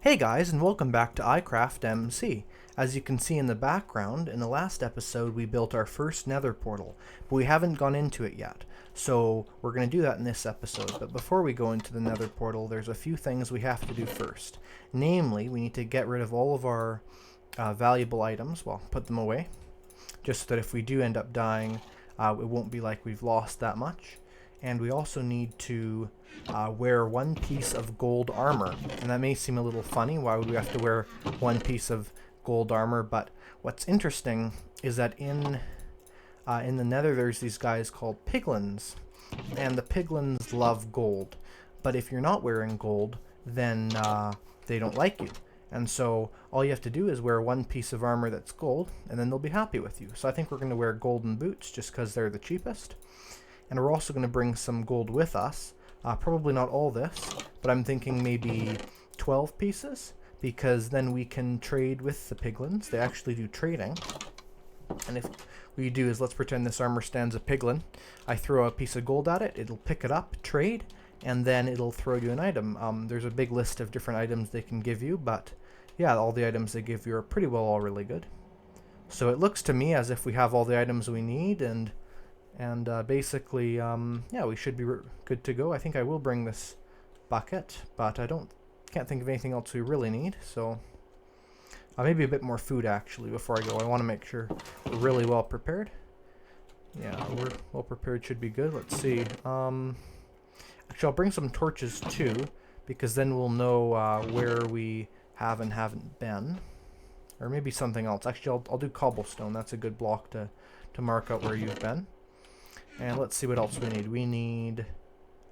Hey guys, and welcome back to iCraftMC. As you can see in the background, in the last episode we built our first nether portal, but we haven't gone into it yet. So we're going to do that in this episode, but before we go into the nether portal, there's a few things we have to do first. Namely, we need to get rid of all of our valuable items, well, put them away, just so that if we do end up dying, it won't be like we've lost that much. And we also need to wear one piece of gold armor. And that may seem a little funny, why would we have to wear one piece of gold armor? But what's interesting is that in the nether there's these guys called piglins. And the piglins love gold. But if you're not wearing gold, then they don't like you. And so all you have to do is wear one piece of armor that's gold, and then they'll be happy with you. So I think we're going to wear golden boots just because they're the cheapest. And we're also going to bring some gold with us. Probably not all this, but I'm thinking maybe 12 pieces, because then we can trade with the piglins. They actually do trading. And if what you do is, let's pretend this armor stands a piglin. I throw a piece of gold at it, it'll pick it up, trade, and then it'll throw you an item. There's a big list of different items they can give you, but yeah, all the items they give you are pretty well all really good. So it looks to me as if we have all the items we need, and basically, yeah, we should be good to go. I think I will bring this bucket, but can't think of anything else we really need, so maybe a bit more food actually before I go. I want to make sure we're really well prepared. Yeah, we're well prepared, should be good. Let's see. Actually, I'll bring some torches too, because then we'll know where we have and haven't been. Or maybe something else. Actually, I'll do cobblestone. That's a good block to mark out where you've been. And let's see what else we need. We need...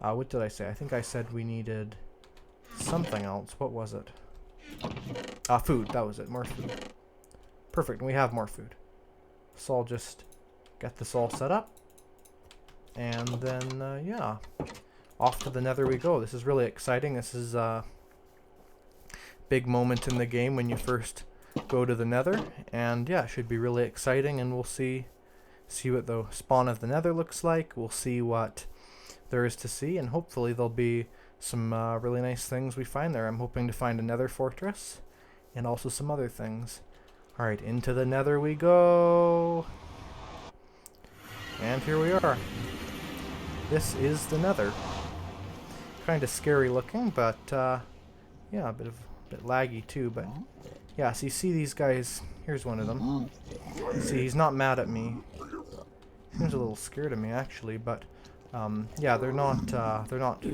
what did I say? I think I said we needed something else. What was it? Food. That was it. More food. Perfect. We have more food. So I'll just get this all set up. And then, yeah. Off to the nether we go. This is really exciting. This is a big moment in the game when you first go to the nether. And yeah, it should be really exciting, and we'll see what the spawn of the nether looks like. We'll see what there is to see, and hopefully there'll be some really nice things we find there. I'm hoping to find a nether fortress and also some other things. Alright, into the nether we go. And here we are. This is the nether. Kind of scary looking, but yeah, a bit laggy too, but yeah, so you see these guys. Here's one of them. See, he's not mad at me. Seems a little scared of me actually, but yeah, they're not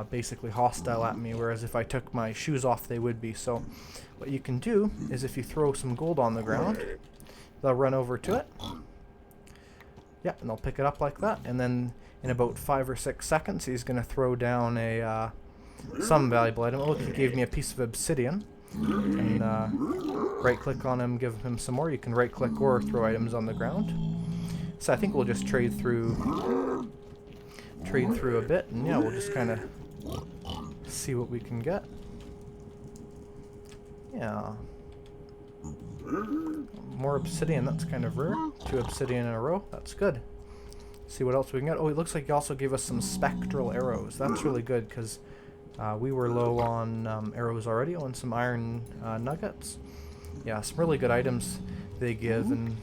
basically hostile at me, whereas if I took my shoes off they would be. So what you can do is, if you throw some gold on the ground, they'll run over to it. Yeah, and they'll pick it up like that, and then in about 5 or 6 seconds he's going to throw down a some valuable item. Oh, look, he gave me a piece of obsidian. And right click on him, give him some more. You can right click or throw items on the ground. So I think we'll just trade through a bit, and yeah, we'll just kind of see what we can get. Yeah. More obsidian, that's kind of rare. 2 obsidian in a row, that's good. See what else we can get. Oh, it looks like you also gave us some spectral arrows. That's really good, because we were low on arrows already. Oh, and some iron nuggets. Yeah, some really good items they give. And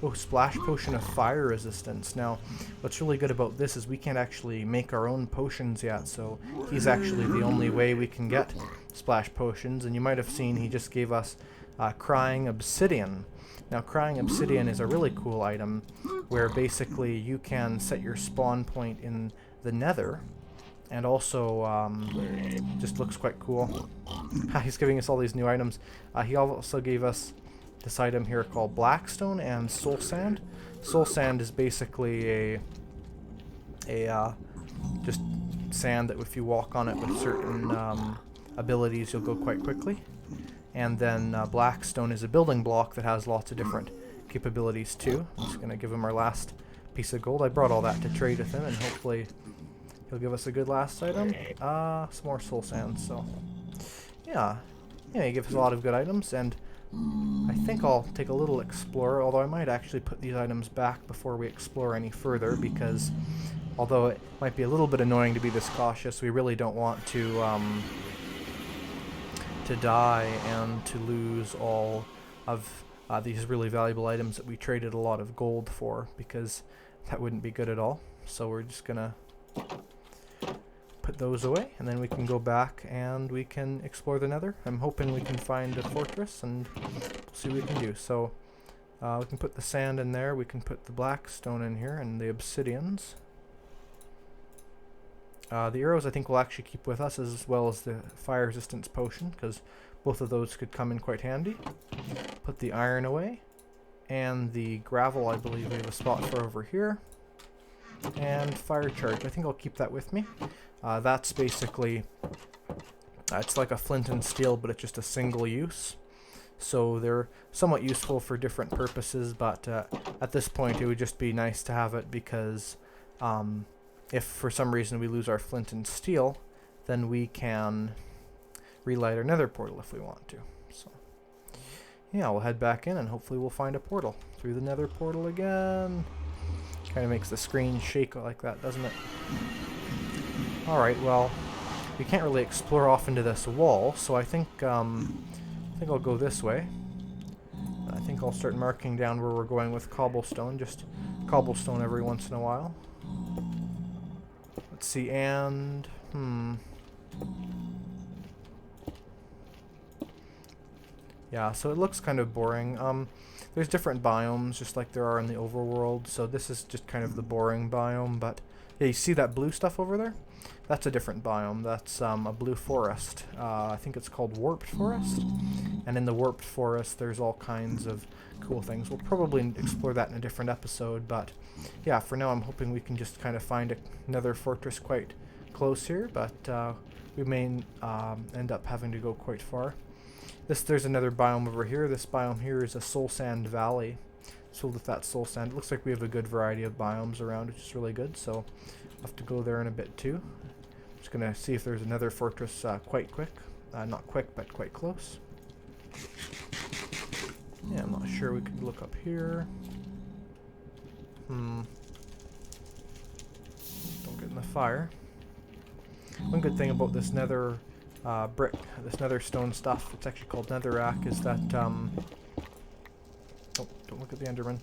oh, splash potion of fire resistance. Now, what's really good about this is we can't actually make our own potions yet, so he's actually the only way we can get splash potions. And you might have seen he just gave us crying obsidian. Now, crying obsidian is a really cool item, where basically you can set your spawn point in the nether. And also, just looks quite cool. He's giving us all these new items. He also gave us this item here called blackstone and soul sand. Soul sand is basically a just sand that if you walk on it with certain abilities, you'll go quite quickly. And then blackstone is a building block that has lots of different capabilities too. I'm just gonna give him our last piece of gold. I brought all that to trade with him, and hopefully he'll give us a good last item. Some more soul sand, so yeah, he gives us a lot of good items, and I think I'll take a little explore, although I might actually put these items back before we explore any further, because although it might be a little bit annoying to be this cautious, we really don't want to to die and to lose all of these really valuable items that we traded a lot of gold for, because that wouldn't be good at all. So we're just gonna put those away, and then we can go back and we can explore the Nether. I'm hoping we can find a fortress and see what we can do. So we can put the sand in there, we can put the black stone in here, and the obsidians. The arrows I think we'll actually keep with us, as well as the fire resistance potion, because both of those could come in quite handy. Put the iron away, and the gravel I believe we have a spot for over here. And fire charge, I think I'll keep that with me. That's basically, it's like a flint and steel, but it's just a single use. So they're somewhat useful for different purposes, but at this point it would just be nice to have it, because if for some reason we lose our flint and steel, then we can relight our nether portal if we want to. So yeah, we'll head back in and hopefully we'll find a portal through the nether portal again. Kind of makes the screen shake like that, doesn't it? Alright, well, we can't really explore off into this wall, so I think I'll go this way. I think I'll start marking down where we're going with cobblestone, just cobblestone every once in a while. Let's see, and yeah, so it looks kind of boring. There's different biomes, just like there are in the overworld, so this is just kind of the boring biome, but yeah, you see that blue stuff over there? That's a different biome. That's a blue forest. I think it's called warped forest, and in the warped forest there's all kinds of cool things. We'll probably explore that in a different episode, but yeah, for now I'm hoping we can just kind of find another fortress quite close here, but we may end up having to go quite far. There's another biome over here. This biome here is a soul sand valley. So with that soul sand, it looks like we have a good variety of biomes around, which is really good. So I'll have to go there in a bit too. Just gonna see if there's another fortress quite quick. Not quick, but quite close. Yeah, I'm not sure. We could look up here. Don't get in the fire. One good thing about this nether this nether stone stuff, it's actually called netherrack, is that oh, don't look at the enderman.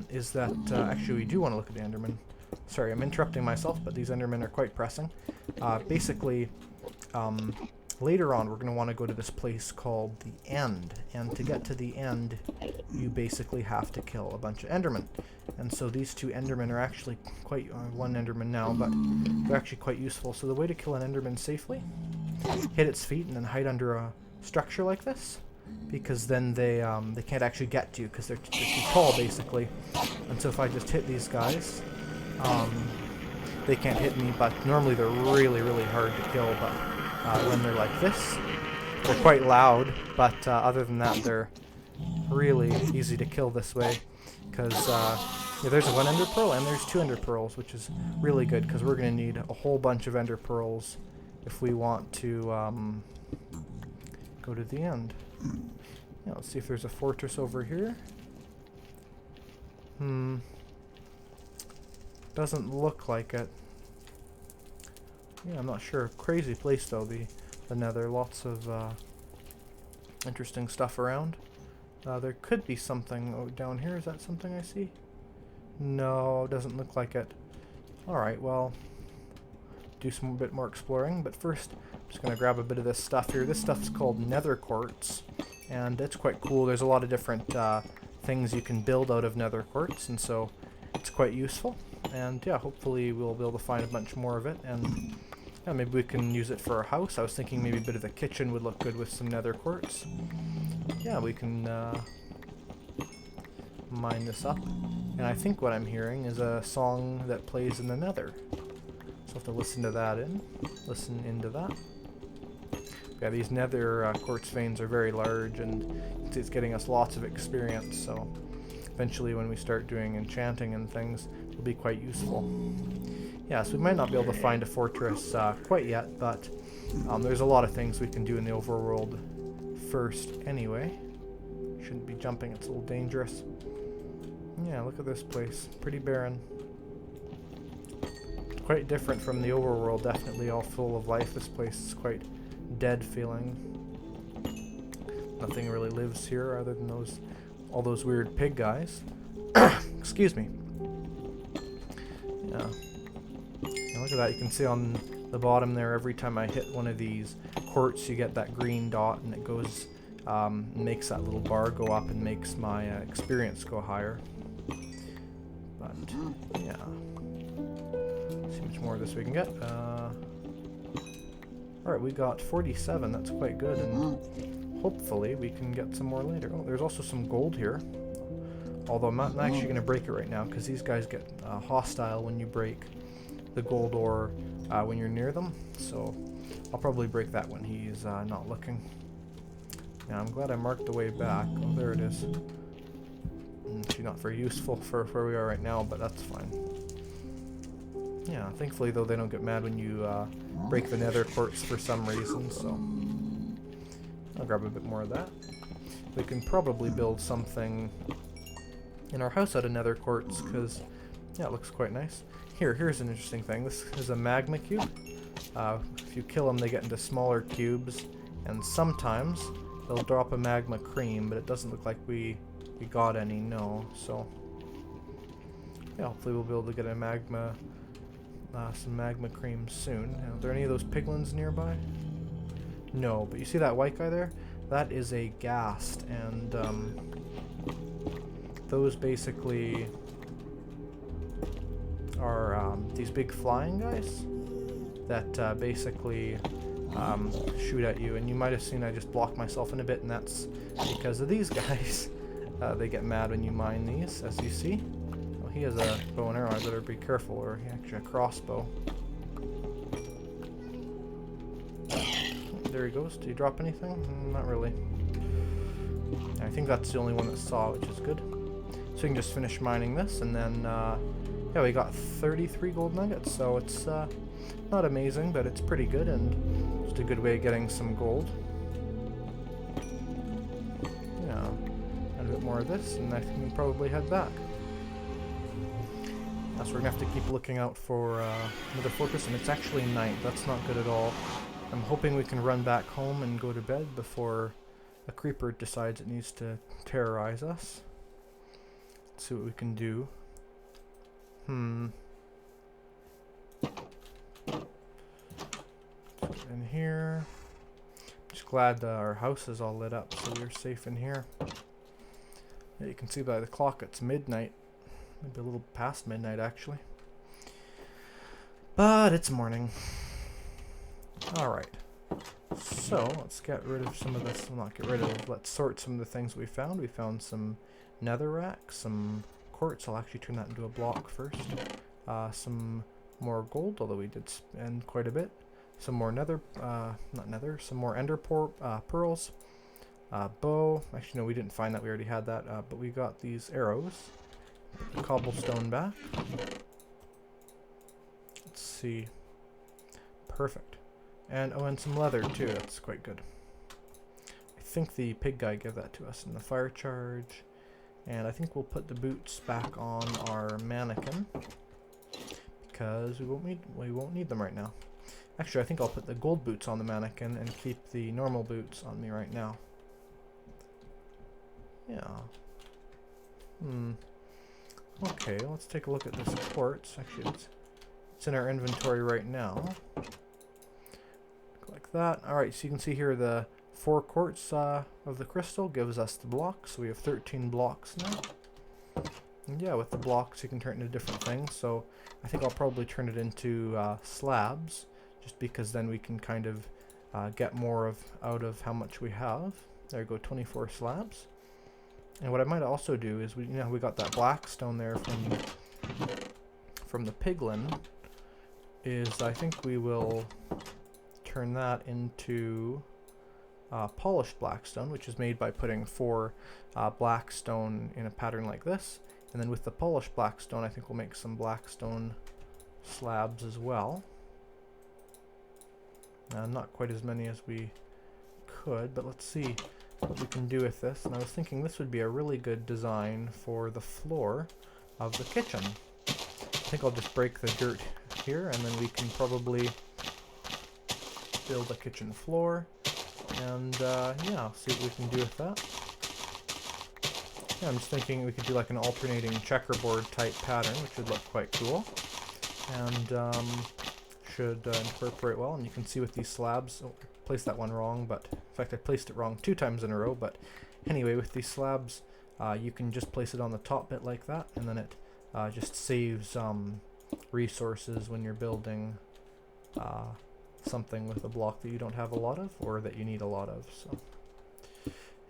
Is that actually we do want to look at the enderman. Sorry, I'm interrupting myself, but these endermen are quite pressing. Basically, later on we're going to want to go to this place called the End, and to get to the End you basically have to kill a bunch of endermen. And so these two endermen are actually quite, one enderman now, but they're actually quite useful. So the way to kill an enderman safely, hit its feet and then hide under a structure like this, because then they can't actually get to you because they're too tall basically. And so if I just hit these guys, they can't hit me, but normally they're really, really hard to kill. But when they're like this, they're quite loud, but other than that they're really easy to kill this way, because yeah, there's one ender pearl and there's two ender pearls, which is really good because we're going to need a whole bunch of ender pearls if we want to go to the end. Yeah, let's see if there's a fortress over here. Doesn't look like it. Yeah, I'm not sure. Crazy place though, the Nether. Lots of interesting stuff around. There could be something down here. Is that something I see? No, doesn't look like it. Alright, well, do some bit more exploring, but first I'm just going to grab a bit of this stuff here. This stuff's called nether quartz, and it's quite cool. There's a lot of different things you can build out of nether quartz, and so it's quite useful. And yeah, hopefully we'll be able to find a bunch more of it, and yeah, maybe we can use it for our house. I was thinking maybe a bit of the kitchen would look good with some nether quartz. Yeah, we can mine this up. And I think what I'm hearing is a song that plays in the nether. So I'll have to listen into that. Yeah, these nether quartz veins are very large, and it's getting us lots of experience, so eventually when we start doing enchanting and things, it'll be quite useful. Yeah, so we might not be able to find a fortress quite yet, but there's a lot of things we can do in the overworld first anyway. Shouldn't be jumping, it's a little dangerous. Yeah, look at this place. Pretty barren. Quite different from the overworld, definitely all full of life. This place is quite dead feeling. Nothing really lives here other than all those weird pig guys. Excuse me. Yeah. And look at that, you can see on the bottom there, every time I hit one of these quartz, you get that green dot, and it goes, makes that little bar go up and makes my experience go higher. But, yeah. See how much more of this we can get. Alright, we got 47, that's quite good, and hopefully we can get some more later. Oh, there's also some gold here. Although I'm not actually going to break it right now, because these guys get hostile when you break the gold ore when you're near them. So I'll probably break that when he's not looking. Now I'm glad I marked the way back. Oh, there it is. Actually not very useful for where we are right now, but that's fine. Yeah, thankfully though they don't get mad when you break the nether quartz for some reason, so I'll grab a bit more of that. We can probably build something in our house out of nether quartz, because yeah, it looks quite nice. Here's an interesting thing. This is a magma cube. If you kill them, they get into smaller cubes, and sometimes they'll drop a magma cream, but it doesn't look like we got any, no. So yeah, hopefully we'll be able to get a some magma cream soon. Are there any of those piglins nearby? No, but you see that white guy there? That is a ghast, and those basically are these big flying guys that basically shoot at you. And you might have seen I just blocked myself in a bit, and that's because of these guys. They get mad when you mine these, as you see. Well, he has a bow and arrow. I better be careful, or he actually a crossbow. There he goes. Did he drop anything? Not really. I think that's the only one that saw, which is good. So we can just finish mining this, and then yeah, we got 33 gold nuggets, so it's not amazing, but it's pretty good, and just a good way of getting some gold. Yeah, and a bit more of this, and I think we can probably head back. So we're going to have to keep looking out for another fortress, and it's actually night. That's not good at all. I'm hoping we can run back home and go to bed before a creeper decides it needs to terrorize us. Let's see what we can do. In here. Just glad our house is all lit up, so we're safe in here. Yeah, you can see by the clock it's midnight. Maybe a little past midnight, actually. But it's morning. Alright. So, let's get rid of some of this. Well, not get rid of, let's sort some of the things we found. We found some netherrack, some quartz. I'll actually turn that into a block first. Some more gold, although we did spend quite a bit. Some more some more ender pearls. Bow. Actually, no, we didn't find that. We already had that. But we got these arrows. Put the cobblestone back. Let's see. Perfect. And, oh, and some leather, too. That's quite good. I think the pig guy gave that to us in the fire charge. And I think we'll put the boots back on our mannequin, because we won't need them right now. Actually, I think I'll put the gold boots on the mannequin and keep the normal boots on me right now. Yeah. Okay, let's take a look at this quartz. Actually, it's in our inventory right now. Like that. Alright, so you can see here the 4 quartz of the crystal gives us the blocks. So we have 13 blocks now. And yeah, with the blocks you can turn it into different things. So I think I'll probably turn it into slabs, just because then we can kind of get more out of how much we have. There you go, 24 slabs. And what I might also do is, we got that black stone there from the piglin, is I think we will turn that into polished blackstone, which is made by putting 4 blackstone in a pattern like this. And then with the polished blackstone, I think we'll make some blackstone slabs as well. Not quite as many as we could, but let's see what we can do with this. And I was thinking this would be a really good design for the floor of the kitchen. I think I'll just break the dirt here, and then we can probably build a kitchen floor. And yeah, see what we can do with that. Yeah, I'm just thinking we could do like an alternating checkerboard type pattern, which would look quite cool. And should incorporate well. And you can see with these slabs, oh, I placed that one wrong, but in fact I placed it wrong 2 times in a row. But anyway, with these slabs, you can just place it on the top bit like that, and then it just saves resources when you're building something with a block that you don't have a lot of, or that you need a lot of. So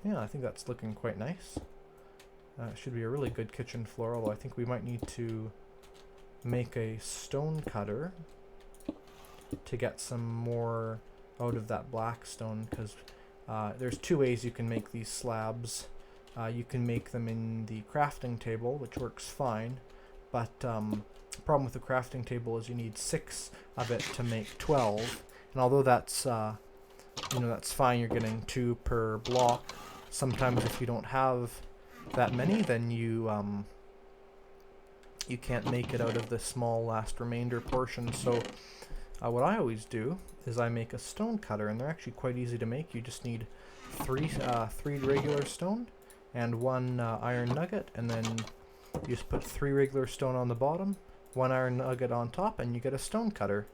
yeah, I think that's looking quite nice. It should be a really good kitchen floor, although I think we might need to make a stone cutter to get some more out of that black stone, because there's 2 ways you can make these slabs. You can make them in the crafting table, which works fine, but the problem with the crafting table is you need 6 of it to make 12, and although that's that's fine, you're getting 2 per block. Sometimes if you don't have that many, then you can't make it out of the small last remainder portion. So what I always do is I make a stone cutter, and they're actually quite easy to make. You just need 3 regular stone and 1 iron nugget, and then you just put 3 regular stone on the bottom, 1 iron nugget on top, and you get a stone cutter.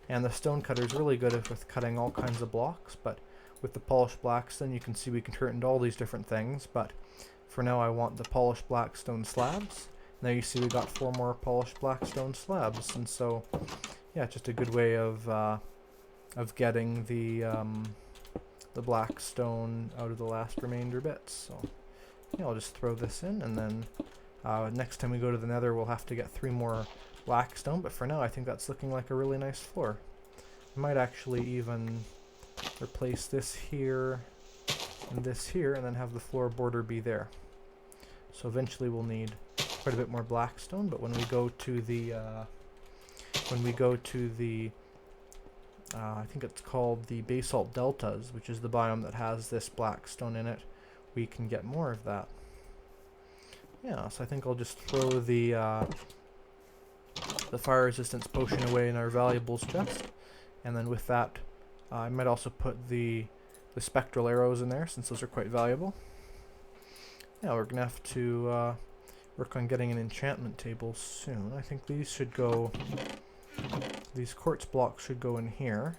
And the stone cutter is really good with cutting all kinds of blocks, but with the polished blackstone you can see we can turn it into all these different things. But for now I want the polished blackstone slabs. Now you see we got 4 more polished blackstone slabs, and so yeah, just a good way of getting the blackstone out of the last remainder bits. So yeah, I'll just throw this in, and then next time we go to the Nether we'll have to get 3 more blackstone, but for now I think that's looking like a really nice floor. I might actually even replace this here and this here, and then have the floor border be there. So eventually we'll need quite a bit more blackstone, but when we go to the I think it's called the basalt deltas, which is the biome that has this blackstone in it, we can get more of that. Yeah, so I think I'll just throw the fire resistance potion away in our valuables chest, and then with that I might also put the spectral arrows in there, since those are quite valuable. Yeah, we're gonna have to work on getting an enchantment table soon. I think these quartz blocks should go in here,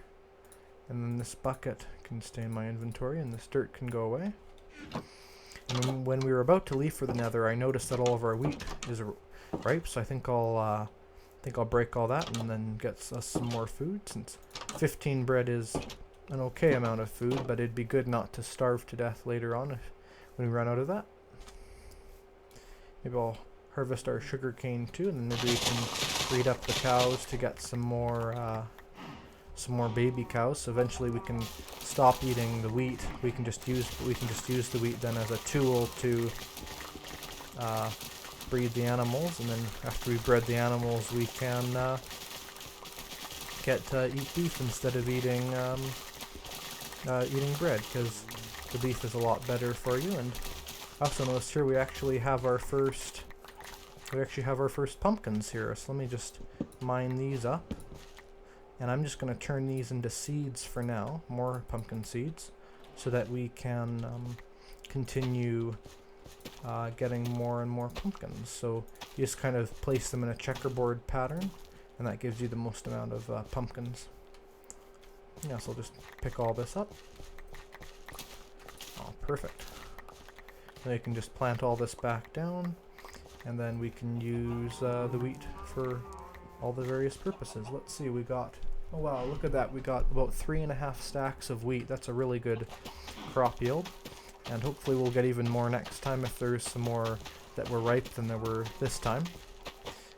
and then this bucket can stay in my inventory, and this dirt can go away. And when we were about to leave for the Nether, I noticed that all of our wheat is ripe, so I think I'll break all that and then get us some more food, since 15 bread is an okay amount of food, but it'd be good not to starve to death later on when we run out of that. Maybe I'll harvest our sugarcane too, and then maybe we can breed up the cows to get some more baby cows. So eventually we can stop eating the wheat. We can just use the wheat then as a tool to breed the animals, and then after we bred the animals, we can eat beef instead of eating bread, because the beef is a lot better for you. And I also noticed here we actually have our first pumpkins here. So let me just mine these up, and I'm just going to turn these into seeds for now, more pumpkin seeds, so that we can continue getting more and more pumpkins. So you just kind of place them in a checkerboard pattern, and that gives you the most amount of pumpkins. Yeah, so I'll just pick all this up. Oh, perfect. Then you can just plant all this back down, and then we can use the wheat for all the various purposes. Let's see, we got, oh wow, look at that, we got about 3.5 stacks of wheat. That's a really good crop yield, and hopefully we'll get even more next time if there's some more that were ripe than there were this time.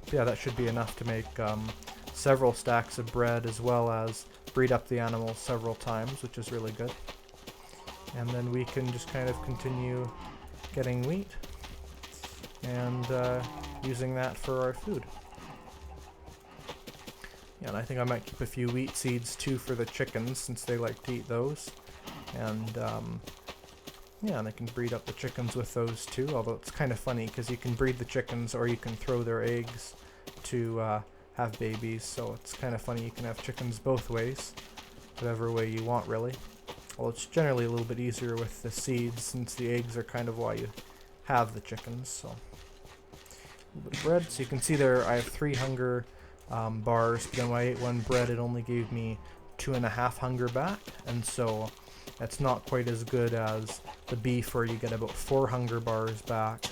But yeah, that should be enough to make several stacks of bread, as well as breed up the animals several times, which is really good. And then we can just kind of continue getting wheat and using that for our food. Yeah, and I think I might keep a few wheat seeds too for the chickens, since they like to eat those. And yeah, and I can breed up the chickens with those too, although it's kind of funny because you can breed the chickens or you can throw their eggs to have babies, so it's kind of funny. You can have chickens both ways, whatever way you want really. Well, it's generally a little bit easier with the seeds since the eggs are kind of why you have the chickens. So, a little bit of bread. So you can see there I have 3 hunger bars, but then when I ate 1 bread it only gave me 2.5 hunger back, and so that's not quite as good as the beef where you get about 4 hunger bars back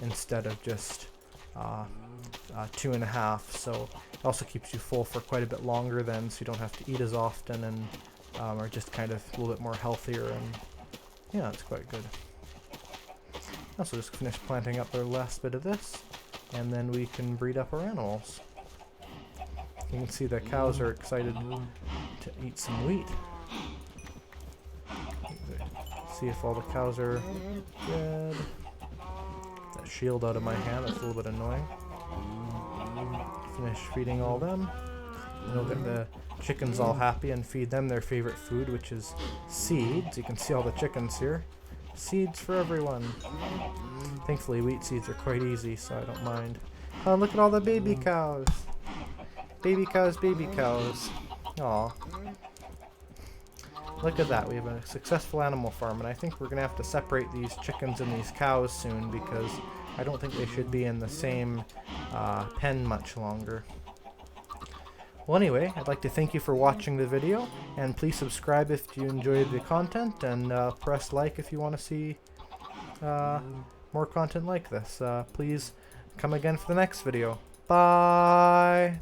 instead of just 2.5. So it also keeps you full for quite a bit longer then, so you don't have to eat as often and are just kind of a little bit more healthier, and yeah, it's quite good. Also just finish planting up the last bit of this, and then we can breed up our animals. You can see the cows are excited to eat some wheat. See if all the cows are good. That shield out of my hand, that's a little bit annoying. Finish feeding all them. And we'll get the chickens all happy and feed them their favorite food, which is seeds. You can see all the chickens here. Seeds for everyone. Thankfully wheat seeds are quite easy, so I don't mind. Oh, look at all the baby cows. Baby cows, baby cows. Aw. Look at that, we have a successful animal farm, and I think we're going to have to separate these chickens and these cows soon because I don't think they should be in the same pen much longer. Well, anyway, I'd like to thank you for watching the video, and please subscribe if you enjoyed the content, and press like if you want to see more content like this. Please come again for the next video. Bye!